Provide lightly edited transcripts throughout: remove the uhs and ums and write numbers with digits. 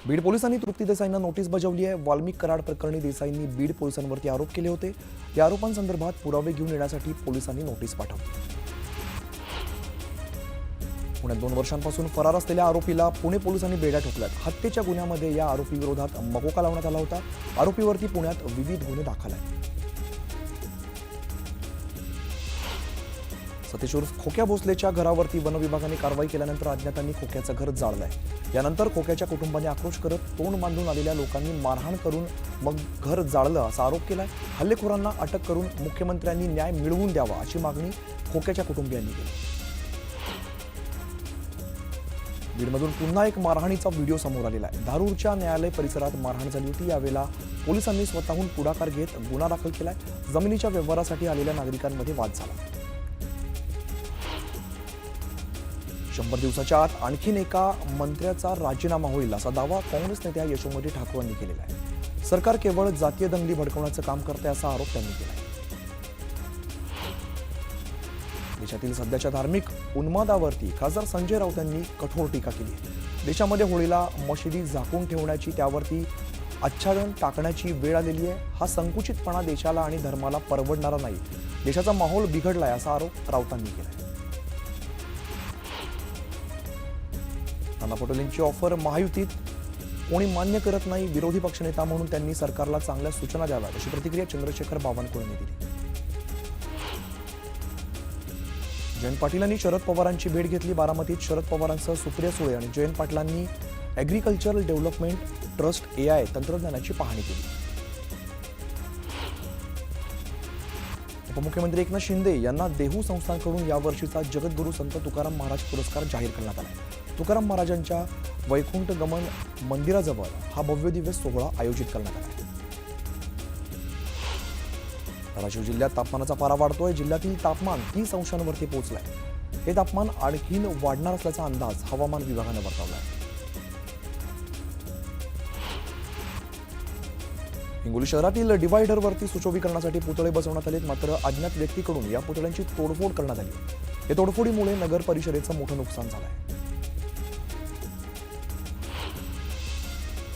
बीड पोलिसांनी तृप्ती देसाईंना नोटीस बजावली आहे। वाल्मिक कराड प्रकरणी देसाईंनी बीड पोलिसांवरती आरोप केले होते। या आरोपांसंदर्भात पुरावे घेऊन येण्यासाठी पोलिसांनी नोटीस पाठवली। पुण्यात 2 वर्षांपासून फरार असलेल्या आरोपीला पुणे पोलिसांनी बेड्या ठोकल्यात। हत्येच्या गुन्ह्यामध्ये या आरोपीविरोधात मकोका लावण्यात आला होता। आरोपीवरती पुण्यात विविध गुन्हे दाखल आहेत। सतीश उर्फ खोक्या भोसलेच्या घरावरती वन विभागाने कारवाई केल्यानंतर अज्ञातांनी खोक्याचं घर जाळलंय। यानंतर खोक्याच्या कुटुंबाने आक्रोश करत तोंड बांधून आलेल्या लोकांनी मारहाण करून मग घर जाळलं असा आरोप केलाय। हल्लेखोरांना अटक करून मुख्यमंत्र्यांनी न्याय मिळवून द्यावा अशी मागणी खोक्याच्या कुटुंबियांनी केली। बीडमधून पुन्हा एक मारहाणीचा व्हिडिओ समोर आलेला आहे। धारूरच्या न्यायालय परिसरात मारहाण झाली होती। यावेळेला पोलिसांनी स्वतःहून पुढाकार घेत गुन्हा दाखल केलाय। जमिनीच्या व्यवहारासाठी आलेल्या नागरिकांमध्ये वाद झाला। 100 दिवसाच्या आत आणखीन एका मंत्र्याचा राजीनामा होईल असा दावा काँग्रेस नेत्या यशोमती ठाकूर यांनी केलेला आहे। सरकार केवळ जातीय दंगली भडकवण्याचं काम करते असा आरोप त्यांनी केला। देशातील सध्याच्या धार्मिक उन्मादावरती खासदार संजय राऊत यांनी कठोर टीका केली आहे। देशामध्ये होळीला मशिदी झाकून ठेवण्याची त्यावरती आच्छादन टाकण्याची वेळ आलेली आहे। हा संकुचितपणा देशाला आणि धर्माला परवडणारा नाही। देशाचा माहोल बिघडलाय असा आरोप राऊतांनी केला। नाना पटोलेंची ऑफर महायुतीत कोणी मान्य करत नाही। विरोधी पक्षनेता म्हणून त्यांनी सरकारला चांगल्या सूचना द्याव्यात अशी प्रतिक्रिया चंद्रशेखर बावनकुळेंनी दिली। जयंत पाटीलांनी शरद पवारांची भेट घेतली। बारामतीत शरद पवारांसह सुप्रिया सुळे आणि जयंत पाटलांनी ॲग्रिकल्चरल डेव्हलपमेंट ट्रस्ट AI तंत्रज्ञानाची पाहणी केली। उपमुख्यमंत्री एकनाथ शिंदे यांना देहू संस्थानकडून यावर्षीचा जगद्गुरू संत तुकाराम महाराज पुरस्कार जाहीर करण्यात आला आहे। तुकाराम महाराजांच्या वैकुंठ गमन मंदिराजवळ हा भव्य दिव्य सोहळा आयोजित करण्यात आला आहे। धाराशिव जिल्ह्यात तापमानाचा पारा वाढतोय। जिल्ह्यातील तापमान 30 अंशांवरती पोहोचलंय। हे तापमान आणखीन वाढणार असल्याचा अंदाज हवामान विभागाने वर्तवला आहे। हिंगोली शहरातील डिव्हायडरवरती सुशोभीकरणासाठी पुतळे बसवण्यात आलेत, मात्र अज्ञात व्यक्तीकडून या पुतळ्यांची तोडफोड करण्यात आली। या तोडफोडीमुळे नगर परिषदेचं मोठं नुकसान झालंय।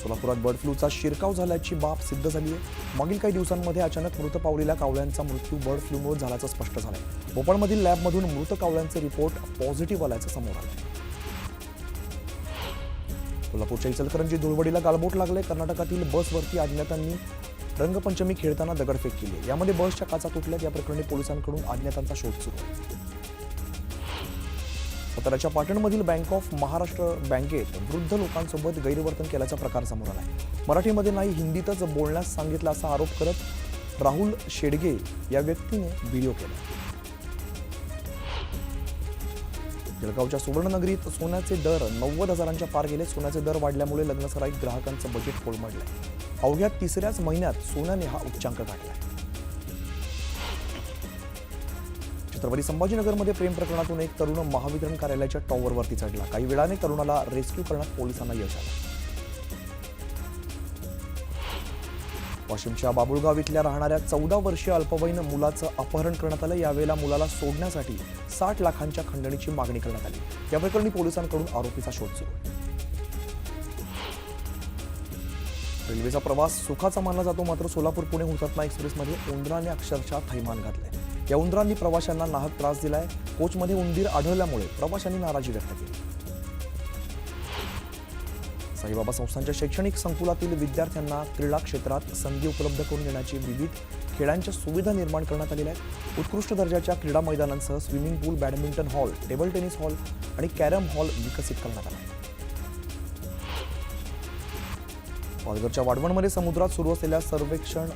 सोलापुरात बर्ड फ्लूचा शिरकाव झाल्याची बाब सिद्ध झाली आहे। मागील काही दिवसांमध्ये अचानक मृत पावलेल्या कावळ्यांचा मृत्यू बर्ड फ्लूमुळे झाल्याचं स्पष्ट झालंय। भोपाळमधील लॅबमधून मृत कावळ्यांचे रिपोर्ट पॉझिटिव्ह आल्याचं समोर आलंय। कोल्हापूरच्या इचलकरंजी धुळवडीला गालबोट लागले। कर्नाटकातील बसवरती अज्ञातांनी रंगपंचमी खेळताना दगडफेक केली। यामध्ये बसच्या काचा तुटल्यात। या प्रकरणी पोलिसांकडून अज्ञातांचा शोध सुरू आहे। साताऱ्याच्या पाटणमधील बँक ऑफ महाराष्ट्र बँकेत वृद्ध लोकांसोबत गैरवर्तन केल्याचा प्रकार समोर आलाय। मराठीमध्ये नाही हिंदीतच बोलण्यास सांगितलं असा आरोप करत राहुल शेडगे या व्यक्तीने व्हिडिओ केला। जळगावच्या सुवर्णनगरीत सोन्याचे दर 90,000च्या पार गेले। सोन्याचे दर वाढल्यामुळे लग्नसराईत ग्राहकांचं बजेट कोलमडलंय। अवघ्या 3ऱ्याच महिन्यात सोन्याने हा उच्चांक गाठलाय। छत्रपती संभाजीनगरमध्ये प्रेम प्रकरणातून एक तरुण महावितरण कार्यालयाच्या टॉवरवरती चढला। काही वेळाने तरुणाला रेस्क्यू करण्यात पोलिसांना यश आलं। वाशिमच्या बाबुळगाव इथल्या राहणाऱ्या 14 वर्षीय अल्पवयीन मुलाचं अपहरण करण्यात आलं। यावेळेला मुलाला सोडण्यासाठी 60 लाखांच्या खंडणीची मागणी करण्यात आली। या प्रकरणी पोलिसांकडून आरोपीचा शोध सुरू आहे। रेल्वेचा प्रवास सुखाचा मानला जातो, मात्र सोलापूर पुणे हुतात्मा एक्सप्रेसमध्ये उंदराने अक्षरशः थैमान घातलंय। या उंदरांनी प्रवाशांना नाहक त्रास दिलाय। कोचमध्ये उंदीर आढळल्यामुळे प्रवाशांनी नाराजी व्यक्त केली। साईबाबा संस्थांच्या शैक्षणिक संकुलातील विद्यार्थ्यांना क्रीडा क्षेत्रात संधी उपलब्ध करून देण्याची विविध खेळांच्या सुविधा निर्माण करण्यात आलेल्या आहेत। उत्कृष्ट दर्जाच्या क्रीडा मैदानांसह swimming pool, badminton hall, table tennis hall आणि कॅरम हॉल विकसित करण्यात आला आहे। पालघरच्या वाढवणमध्ये समुद्रात सुरू असलेल्या सर्वेक्षण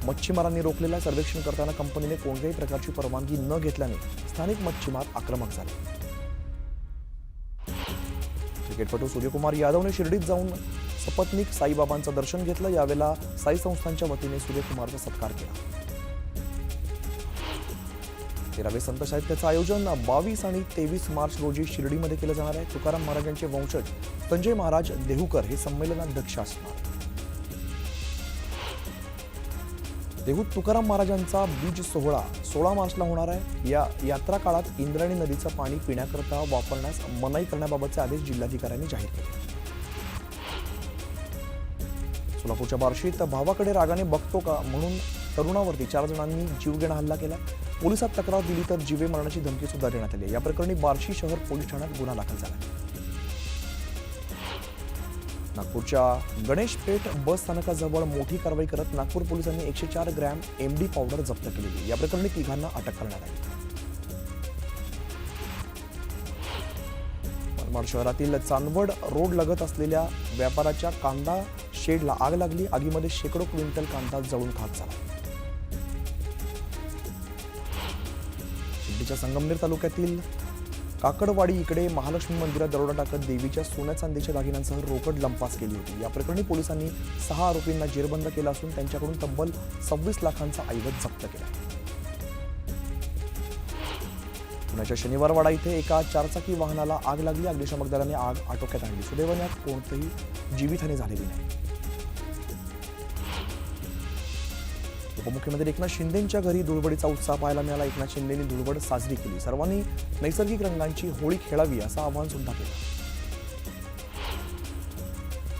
मच्छीमारांनी रोखलेल्या सर्वेक्षण करताना कंपनीने कोणत्याही प्रकारची परवानगी न घेतल्याने स्थानिक मच्छीमार आक्रमक झाले। क्रिकेटपटू सूर्यकुमार यादवने शिर्डीत जाऊन सपत्नीक साईबाबांचं दर्शन घेतलं। यावेळेला साई संस्थांच्या वतीने सूर्यकुमारचा सत्कार केला। 13वे संत साहित्याचं आयोजन 22 आणि 23 मार्च रोजी शिर्डीमध्ये केलं जाणार आहे। तुकाराम महाराजांचे वंशज संजय महाराज देहूकर हे संमेलनाध्यक्ष असणार। देहूत तुकाराम महाराजांचा बीज सोहळा 16 मार्चला होणार आहे। या यात्रा काळात इंद्रायणी नदीचं पाणी पिण्याकरता वापरण्यास मनाई करण्याबाबतचे आदेश जिल्हाधिकाऱ्यांनी जाहीर केले। सोलापूरच्या बार्शीत भावाकडे रागाने बघतो का म्हणून तरुणावरती 4 जणांनी जीवघेणा हल्ला केला. पोलिसात तक्रार दिली तर जीवे मरणाची धमकी सुद्धा देण्यात आली. या प्रकरणी बार्शी शहर पोलीस ठाण्यात गुन्हा दाखल झाला. नागपूरच्या गणेशपेठ बस स्थानकाजवळ मोठी कारवाई करत नागपूर पोलिसांनी 104 ग्रॅम एमडी पावडर जप्त केलेली. या प्रकरणी 3 अटक करण्यात आली. मनमाड शहरातील चांदवड रोड लगत असलेल्या व्यापाराच्या कांदा शेडला आग लागली. आगीमध्ये शेकडो क्विंटल कांदा जळून खाक झाला. शिर्डीच्या संगमनेर तालुक्यातील काकडवाडी इकडे महालक्ष्मी मंदिरात दरोडा टाकत देवीच्या सोन्या चांदीच्या दागिन्यांसह रोकड लंपास केली होती. या प्रकरणी पोलिसांनी 6 आरोपींना जेरबंद केला असून त्यांच्याकडून तब्बल 26 लाखांचा ऐवज जप्त केला. पुण्याच्या शनिवारवाडा इथे एका 4चाकी वाहनाला आग लागली. अग्निशमक दलाने आग आटोक्यात आणली. सुदैवाने यात कोणतीही जीवितहानी झालेली नाही. उपमुख्यमंत्री एकनाथ शिंदेंच्या घरी धुळवडीचा उत्साह पाहायला मिळाला. एकनाथ शिंदेंनी धुळवड साजरी केली. सर्वांनी नैसर्गिक रंगांची होळी खेळावी असं आवाहन सुद्धा केलं.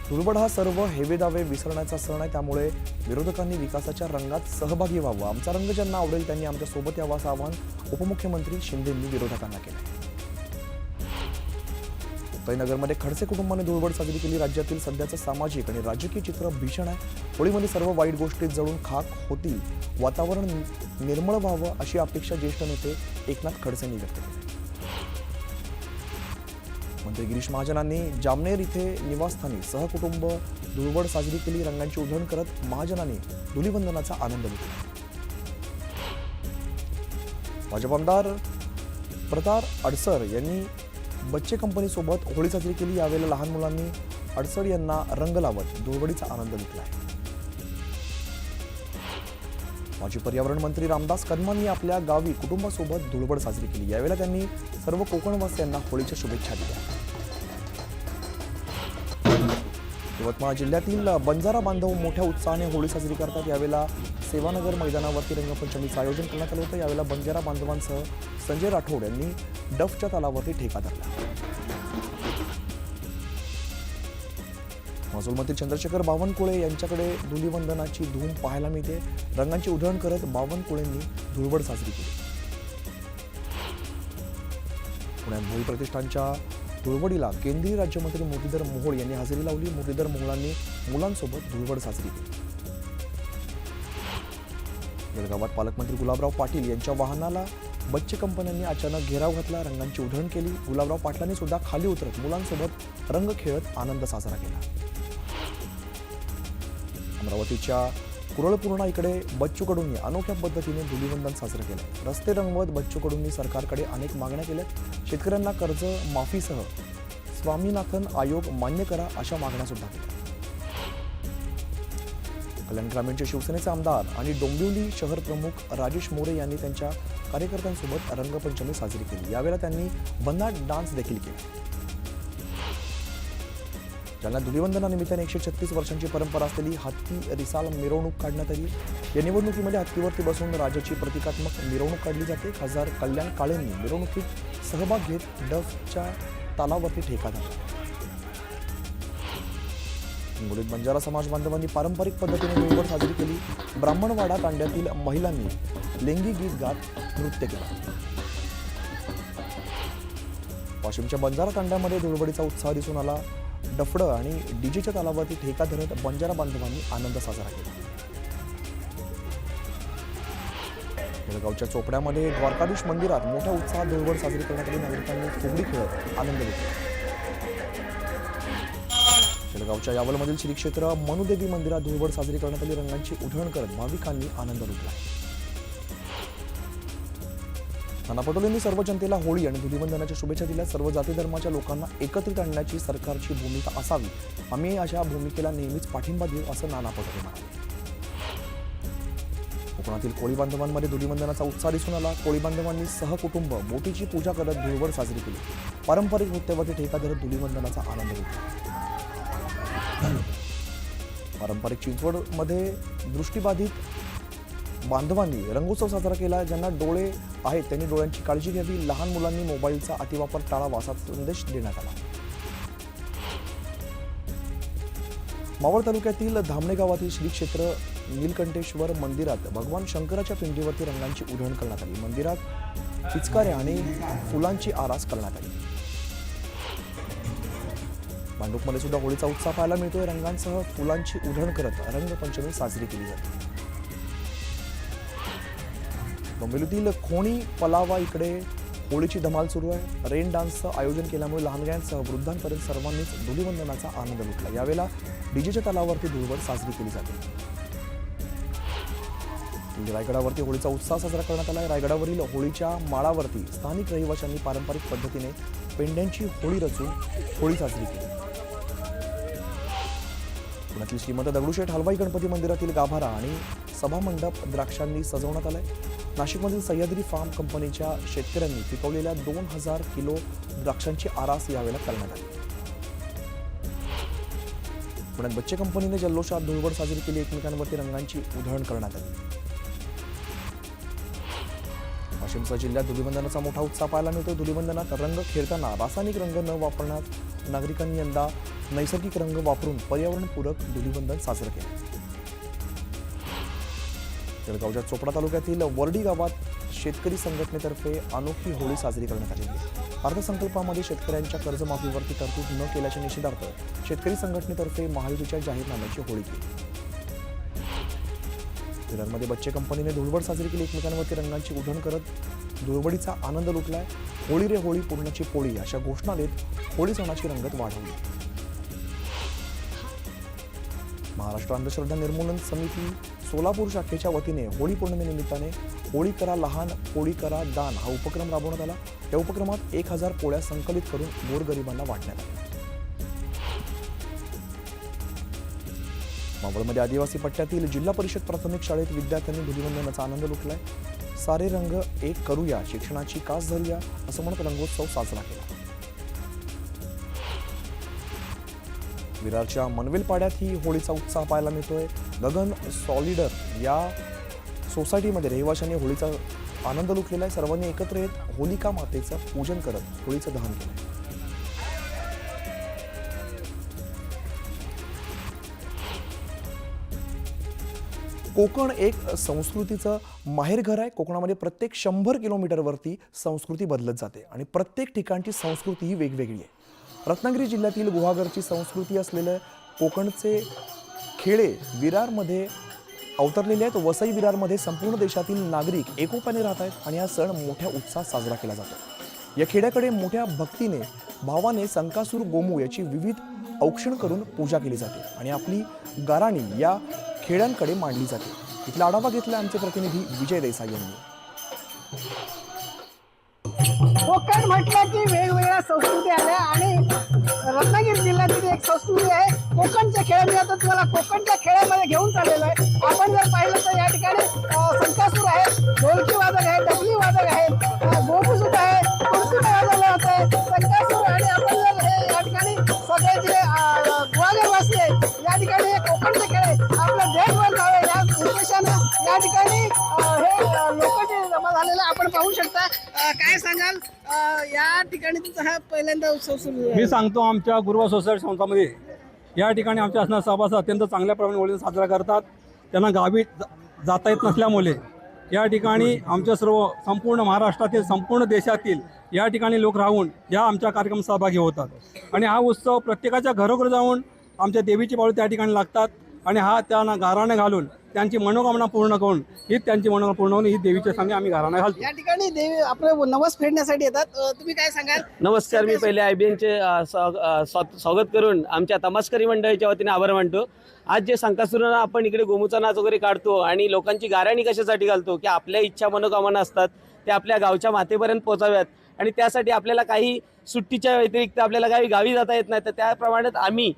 धुळवड हा सर्व हेवेदावे विसरण्याचा सण आहे. त्यामुळे विरोधकांनी विकासाच्या रंगात सहभागी व्हावं. आमचा रंग ज्यांना आवडेल त्यांनी आमच्या सोबत यावं असं आवाहन उपमुख्यमंत्री शिंदेंनी विरोधकांना केलं. मुक्ताईनगरमध्ये खडसे कुटुंबाने धुळवड साजरी केली. राज्यातील सध्याचं सामाजिक आणि राजकीय चित्र भीषण आहे. होळीमध्ये सर्व वाईट गोष्टी जळून खाक होतील, वातावरण निर्मळ व्हावं अशी अपेक्षा ज्येष्ठ नेते एकनाथ खडसेंनी व्यक्त केली. मंत्री गिरीश महाजनांनी जामनेर इथे निवासस्थानी सहकुटुंब धुळवड साजरी केली. रंगांची उधळण करत महाजनांनी धुलीवंदनाचा आनंद लुटला. भाजप आमदार प्रतार अडसर यांनी बच्चे कंपनीसोबत होळी साजरी केली. यावेळेला लहान मुलांनी अडसर यांना रंग लावत धुळवडीचा आनंद लुटला. माजी पर्यावरण मंत्री रामदास कदमांनी आपल्या गावी कुटुंबासोबत धुळवड साजरी केली. यावेळेला त्यांनी सर्व कोकणवासियांना होळीच्या शुभेच्छा दिल्या. यवतमाळ जिल्ह्यातील बंजारा बांधव मोठ्या उत्साहाने होळी साजरी करतात. यावेळेला सेवानगर मैदानावरती रंगपंचमीचं आयोजन करण्यात आलं होतं. यावेळेला बंजारा बांधवांसह संजय राठोड यांनी डफच्या तालावरती ठेका धरला. महसूल मंत्री चंद्रशेखर बावनकुळे यांच्याकडे धुलीवंदनाची धूम पाहायला मिळते. रंगांची उधळण करत बावनकुळेंनी धुळवड साजरी केली. पुण्यात भोई प्रतिष्ठानच्या धुळवडीला केंद्रीय राज्यमंत्री मुरलीधर मोहोळ यांनी हजेरी लावली. मुरलीधर मोहोळांनी मुलांसोबत धुळवड साजरी केली. बेळगावात पालकमंत्री गुलाबराव पाटील यांच्या वाहनाला बच्चे कंपन्यांनी अचानक घेराव घातला. रंगांची उधळण केली. गुलाबराव पाटलांनी सुद्धा खाली उतरत मुलांसोबत रंग खेळत आनंद साजरा केला. अमरावतीच्या कुरळपूर्णा इकडे बच्चू कडूंनी अनोख्या पद्धतीने धुलीवंदन साजरं केलं. रस्ते रंगवत बच्चू कडूंनी सरकारकडे अनेक मागण्या केल्यात. शेतकऱ्यांना कर्ज माफीसह स्वामीनाथन आयोग मान्य करा अशा मागण्या सुद्धा केल्या. कल्याण ग्रामीणचे शिवसेनेचे आमदार आणि डोंबिवली शहर प्रमुख राजेश मोरे यांनी त्यांच्या कार्यकर्त्यांसोबत रंगपंचमी साजरी केली. यावेळेला त्यांनी भन्नाट डान्स देखील केला. जालन्यात धुलीवंदनानिमित्ताने 136 वर्षांची परंपरा असलेली हत्ती रिसाल मिरवणूक काढण्यात आली. या निवडणुकीमध्ये हत्तीवरती बसून राज्याची प्रतिकात्मक मिरवणूक काढली जाते. खासदार कल्याण काळेंनी मिरवणुकीत सहभाग घेत डफच्या तालावरती ठेका धरला. हिंगोलीत बंजारा समाज बांधवांनी पारंपरिक पद्धतीने धुळवड साजरी केली. ब्राह्मणवाडा तांड्यातील महिलांनी लेंगी गीत गात नृत्य केलं. वाशिमच्या बंजारा तांड्यामध्ये धुळवडीचा उत्साह दिसून आला. डफडं आणि डीजेच्या तालावरती ठेका धरत बंजारा बांधवांनी आनंद साजरा केला. बेळगावच्या चोपड्यामध्ये द्वारकाधीश मंदिरात मोठ्या उत्साहात धुळवड साजरी करण्यात आली. नागरिकांनी फुगडी खेळत आनंद लुटला. बेळगावच्या यावलमधील श्री क्षेत्र मनुदेवी मंदिरात धुळवड साजरी करण्यात आली. रंगांची उधळण करत भाविकांनी आनंद लुटला. नाना पटोलेंनी सर्व जनतेला होळी आणि धुलीवंदनाच्या शुभेच्छा दिल्या. सर्व जाती धर्माच्या लोकांना एकत्रित आणण्याची सरकारची भूमिका असावी. आम्ही अशा भूमिकेला नेहमीच पाठिंबा देऊ असं नाना पटोले म्हणाले. कोकणातील कोळी बांधवांमध्ये धुलीवंदनाचा उत्साह दिसून आला. कोळी बांधवांनी सहकुटुंब बोटीची पूजा करत धुळवड साजरी केली. पारंपरिक नृत्यावरती ठेका धरत धुलीवंदनाचा आनंद लुटला. पारंपरिक चिंचवडमध्ये दृष्टीबाधित बांधवांनी रंगोत्सव साजरा केला. ज्यांना डोळे आहेत त्यांनी डोळ्यांची काळजी घ्यावी. लहान मुलांनी मोबाईलचा अतिवापर टाळावा असा संदेश देण्यात आला. मावळ तालुक्यातील धामणे गावातील श्री क्षेत्र नीलकंठेश्वर मंदिरात भगवान शंकराच्या पिंडीवरती रंगांची उधळण करण्यात आली। मंदिरात पिचकाऱ्या आणि फुलांची आरास करण्यात आली। भांडूपमध्ये सुद्धा होळीचा उत्साह पाहायला मिळतोय। रंगांसह फुलांची उधळण करत रंगपंचमी साजरी केली जाते। डोंबिवलीतील खोणी पलावा इकडे होळीची धमाल सुरू आहे। रेन डान्सचं आयोजन केल्यामुळे लहानग्यांसह वृद्धांपर्यंत सर्वांनीच धुलीवंदनाचा आनंद लुटला। यावेळेला डीजेच्या तालावरती धुळवड साजरी केली जाते। रायगडावरती होळीचा उत्साह साजरा करण्यात आला आहे। रायगडावरील होळीच्या माळावरती स्थानिक रहिवाशांनी पारंपरिक पद्धतीने पेंड्यांची होळी रचून होळी साजरी केली। पुण्यातील श्रीमंत दगडूशेठ हलवाई गणपती मंदिरातील गाभारा आणि सभामंडप द्राक्षांनी सजवण्यात आलाय। नाशिकमधील सह्याद्री फार्म कंपनीच्या शेतकऱ्यांनी पिकवलेल्या 2000 किलो द्राक्षांची आरास यावेळेला करण्यात आली। पुण्यात बच्चे कंपनीने जल्लोषात धुळवड साजरी केली। एकमेकांवरती रंगांची उधळण करण्यात आली। वाशिमचा जिल्ह्यात धुलीवंदनाचा मोठा उत्साह पाहायला मिळतो। धुलीवंदनात रंग खेळताना रासायनिक रंग न वापरण्यात नागरिकांनी यंदा नैसर्गिक रंग वापरून पर्यावरणपूरक धुलीवंदन साजरं केलं। जळगावच्या चोपडा तालुक्यातील वर्डी गावात शेतकरी संघटनेतर्फे अनोखी होळी साजरी करण्यात आली आहे। अर्थसंकल्पामध्ये शेतकऱ्यांच्या कर्जमाफीवरती तरतूद न केल्याच्या निषेधार्थ शेतकरी संघटनेतर्फे महायुतीच्या जाहीरनाम्याची होळी केली। विरारमध्ये बच्चे कंपनीने धुळवड साजरी केली। एकमेकांवरती रंगांची उधळण करत धुळवडीचा आनंद लुटलाय। होळी रे होळी पूर्णाची पोळी अशा घोषणा देत होळी सणाची रंगत वाढवली। महाराष्ट्र अंधश्रद्धा निर्मूलन समिती सोलापूर शाखेच्या वतीने होळी पौर्णिमेनिमित्ताने होळी करा लहान होळी करा दान हा उपक्रम राबवण्यात आला। या उपक्रमात 1000 पोळ्या संकलित करून गोरगरिबांना वाटण्यात आल्या। मावळमध्ये आदिवासी पट्ट्यातील जिल्हा परिषद प्राथमिक शाळेत विद्यार्थ्यांनी धुलीवंदनाचा आनंद लुटलाय। सारे रंग एक करूया शिक्षणाची कास धरूया असं म्हणत रंगोत्सव साजरा केला। विरारच्या मनवेल पाड्यात ही होळीचा उत्साह पाहायला मिळतोय। गगन सॉलिडर या सोसायटीमध्ये रहिवाशांनी होळीचा आनंद लुटलेला आहे। सर्वांनी एकत्र येत होलिका मातेचं पूजन करत होळीचं दहन केलं। कोकण एक संस्कृतीचं माहेरघर आहे। कोकणामध्ये प्रत्येक 100 किलोमीटरवरती संस्कृती बदलत जाते आणि प्रत्येक ठिकाणची संस्कृती ही वेगवेगळी आहे। रत्नागिरी जिल्ह्यातील गुहागरची संस्कृती असलेले कोकणचे खेळे विरारमध्ये अवतरलेले आहेत। वसई विरारमध्ये संपूर्ण देशातील नागरिक एकोप्याने राहत आहेत आणि हा सण मोठ्या उत्साहात साजरा केला जातो। या खेड्याकडे मोठ्या भक्तीने भावाने संकासूर गोमू याची विविध औक्षण करून पूजा केली जाते आणि आपली गाराणी या खेड्यांकडे मांडली जाते। इथला आढावा घेतला आमचे प्रतिनिधी विजय देसाई यांनी। कोकण म्हटलं की वेगवेगळ्या संस्कृती आल्या आणि रत्नागिरी जिल्ह्यातील एक संस्कृती आहे कोकणच्या खेळ। मी आता तुम्हाला कोकणच्या खेळामध्ये घेऊन चाललेलो आहे। आपण जर पाहिलं तर या ठिकाणी संकासूर आहे, ढोलकी वादक आहे, डबली वादक आहे, गोपू सुद्धा आहे, कुर्ती वाजवलं जात आहे, संकासूर। आणि आपण जर हे या ठिकाणी सगळे जे गुहागरवासी आहेत या ठिकाणी हे कोकणचे खेळ आपलं देशभर जावे या उद्देशानं या ठिकाणी हे लोक जे जमा झालेलं आपण पाहू शकता। काय सांगाल या ठिकाणी तुमचा हा पहिल्यांदा उत्सव सुरू? मी सांगतो आमच्या गुरुवा सोसायटी संस्थामध्ये या ठिकाणी आमच्या असणारे सभासद अत्यंत चांगल्या प्रमाणे होळी साजरा करतात। त्यांना गावी जाता येत नसल्यामुळे या ठिकाणी आमच्या सर्व संपूर्ण महाराष्ट्रातील संपूर्ण देशातील या ठिकाणी लोक राहून या आमच्या कार्यक्रम सहभागी होतात आणि हा उत्सव प्रत्येकाच्या घरोघर जाऊन आमच्या देवीची पावली त्या ठिकाणी लागतात आणि हा त्यांना गाराणे घालून त्यांची मनोकामना पूर्ण करून ही त्यांची मनोकामना पूर्ण होऊन ही देवीच्या सांगे आम्ही गाराणे घालतो। या ठिकाणी देवी आपले नवस फेडण्यासाठी येतात। तुम्ही काय सांगाल? नमस्कार, मी पहिले IBNचे स्वागत करून आमच्या तमासकरी मंडळीच्या वतीने आभार मानतो। आज जे संकासुरांना आपण इकडे गोमूचा नाच वगैरे काढतो आणि लोकांची गाराणी कशासाठी घालतो की आपल्या इच्छा मनोकामना असतात ते आपल्या गावच्या मातेपर्यंत पोहोचाव्यात आणि त्यासाठी आपल्याला काही सुट्टीच्या व्यतिरिक्त आपल्याला काही गावी जाता येत नाही, तर त्याप्रमाणे आम्ही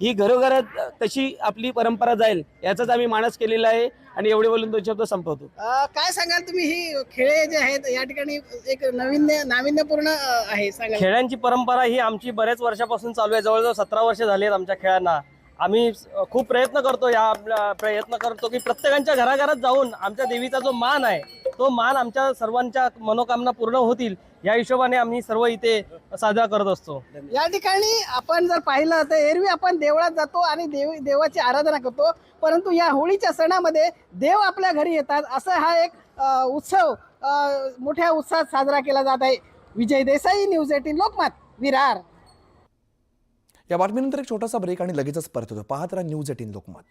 ही घरोघरात तशी आपली परंपरा जाईल याचाच आम्ही मानस केलेला आहे आणि एवढे बोलून 2 शब्द संपवतो। काय सांगाल तुम्ही? ही खेळ जे आहेत या ठिकाणी एक नाविन्यपूर्ण आहे। सांगा। खेळांची परंपरा ही आमची बऱ्याच वर्षापासून चालू आहे। जवळजवळ 17 वर्ष झाली आहेत आमच्या खेळांना। आम्ही खूप प्रयत्न करतो की प्रत्येकाच्या घराघरात जाऊन आमच्या देवीचा जो मान आहे तो मान आमच्या सर्वांच्या मनोकामना पूर्ण होतील या हिशोबाने आम्ही सर्व इथे साजरा करत असतो. या ठिकाणी आपण जर पाहिलं तर एरवी आपण देवळात जातो आणि देवाची आराधना करतो, परंतु या होळीच्या सणामध्ये देव आपल्या घरी येतात असा हा एक उत्सव मोठ्या उत्साहात साजरा केला जात आहे. विजय देसाई, न्यूज 18 लोकमत, विरार. या बातमीनंतर एक छोटासा ब्रेक आणि लगेचच परत होतो. पाहत राहा न्यूज 18 लोकमत.